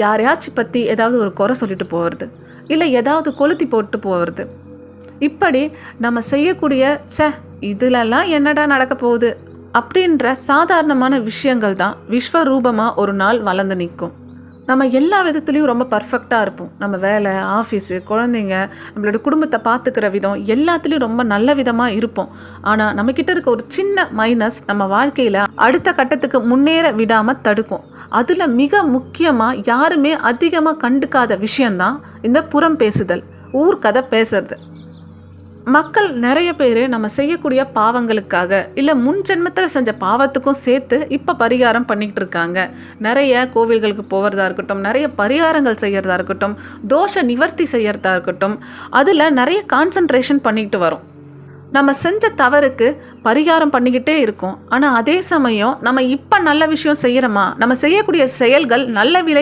யாரையாச்சும் பற்றி ஏதாவது ஒரு குறை சொல்லிட்டு போகிறது, இல்லை ஏதாவது கொளுத்தி போட்டு போகிறது. இப்படி நம்ம செய்யக்கூடிய இதிலெல்லாம் என்னடா நடக்க போகுது அப்படின்ற சாதாரணமான விஷயங்கள் தான் விஸ்வரூபமாக ஒரு நாள் வளர்ந்து நிற்கும். நம்ம எல்லா விதத்துலேயும் ரொம்ப பர்ஃபெக்டாக இருப்போம். நம்ம வேலை, ஆஃபீஸு, குழந்தைங்க, நம்மளோட குடும்பத்தை பார்த்துக்கிற விதம் எல்லாத்துலேயும் ரொம்ப நல்ல விதமாக இருப்போம். ஆனால் நம்மக்கிட்ட இருக்க ஒரு சின்ன மைனஸ் நம்ம வாழ்க்கையில் அடுத்த கட்டத்துக்கு முன்னேற விடாமல் தடுக்கும். அதில் மிக முக்கியமாக யாருமே அதிகமாக கண்டுக்காத விஷயந்தான் இந்த புறம் பேசுதல், ஊர் கதை பேசுறது. மக்கள் நிறைய பேர் நம்ம செய்யக்கூடிய பாவங்களுக்காக இல்லை முன் ஜென்மத்தில் செஞ்ச பாவத்துக்கும் சேர்த்து இப்போ பரிகாரம் பண்ணிக்கிட்டு இருக்காங்க. நிறைய கோவில்களுக்கு போகிறதா இருக்கட்டும், நிறைய பரிகாரங்கள் செய்கிறதா இருக்கட்டும், தோஷ நிவர்த்தி செய்கிறதா இருக்கட்டும், அதில் நிறைய கான்சன்ட்ரேஷன் பண்ணிக்கிட்டு வரோம். நம்ம செஞ்ச தவறுக்கு பரிகாரம் பண்ணிக்கிட்டே இருக்கோம். ஆனால் அதே சமயம் நம்ம இப்போ நல்ல விஷயம் செய்கிறோமா, நம்ம செய்யக்கூடிய செயல்கள் நல்ல விலை